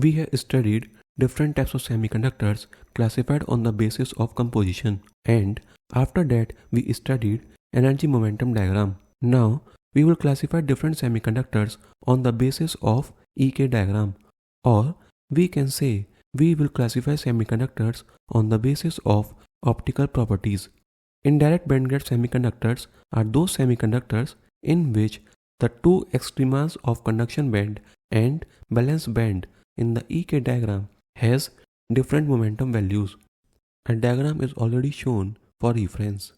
we have studied different types of semiconductors classified on the basis of composition, and after that we studied energy momentum diagram. Now we will classify different semiconductors on the basis of EK diagram, or we can say we will classify semiconductors on the basis of optical properties. Indirect bandgap semiconductors are those semiconductors in which the two extremas of conduction band and valence band in the EK diagram has different momentum values. A diagram is already shown for reference.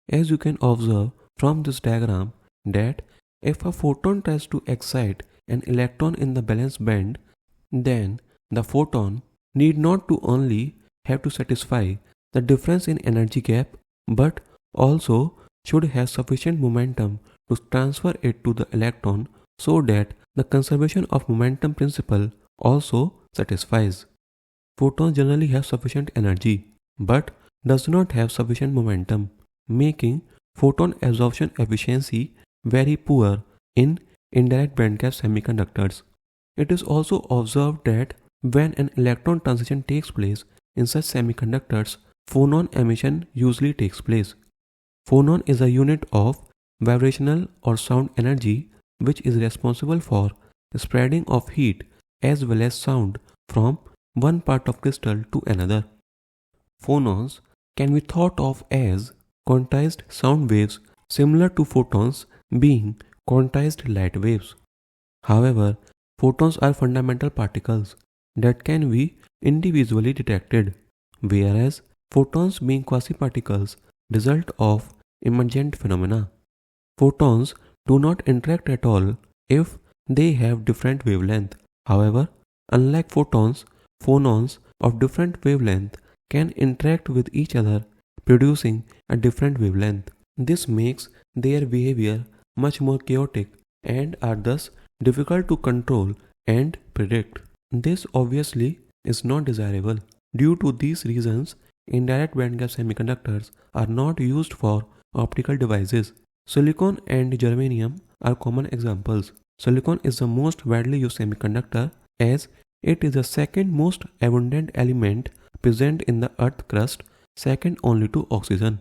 As you can observe from this diagram that if a photon tries to excite an electron in the valence band, then the photon need not to only have to satisfy the difference in energy gap but also should have sufficient momentum to transfer it to the electron so that the conservation of momentum principle also satisfies. Photons generally have sufficient energy but does not have sufficient momentum, making photon absorption efficiency very poor in indirect bandgap semiconductors. It is also observed that when an electron transition takes place in such semiconductors, phonon emission usually takes place. Phonon is a unit of vibrational or sound energy which is responsible for spreading of heat as well as sound from one part of crystal to another. Phonons can be thought of as quantized sound waves similar to photons being quantized light waves. However, photons are fundamental particles that can be individually detected, whereas photons being quasi-particles result of emergent phenomena. Photons do not interact at all if they have different wavelength. However, unlike photons, phonons of different wavelength can interact with each other, producing a different wavelength. This makes their behavior much more chaotic and are thus difficult to control and predict. This obviously is not desirable. Due to these reasons, indirect bandgap semiconductors are not used for optical devices. Silicon and germanium are common examples. Silicon is the most widely used semiconductor as it is the second most abundant element present in the earth crust, second only to oxygen.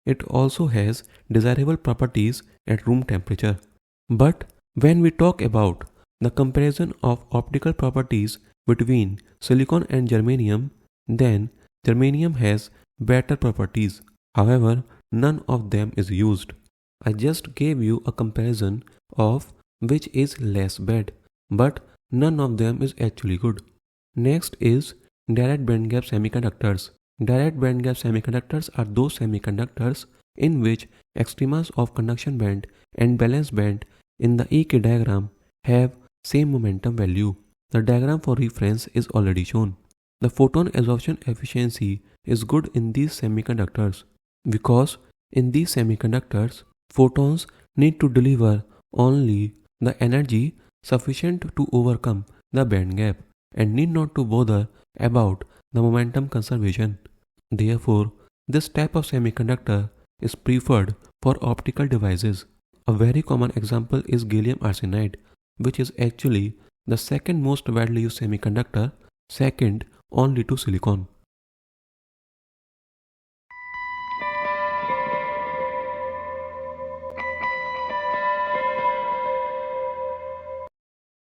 It also has desirable properties at room temperature. But when we talk about the comparison of optical properties between silicon and germanium, then germanium has better properties. However, none of them is used. I just gave you a comparison of which is less bad, but none of them is actually good. Next is direct bandgap semiconductors. Direct bandgap semiconductors are those semiconductors in which extremas of conduction band and valence band in the EK diagram have same momentum value. The diagram for reference is already shown. The photon absorption efficiency is good in these semiconductors because in these semiconductors, photons need to deliver only the energy sufficient to overcome the band gap and need not to bother about the momentum conservation. Therefore, this type of semiconductor is preferred for optical devices. A very common example is gallium arsenide, which is actually the second most widely used semiconductor, second only to silicon.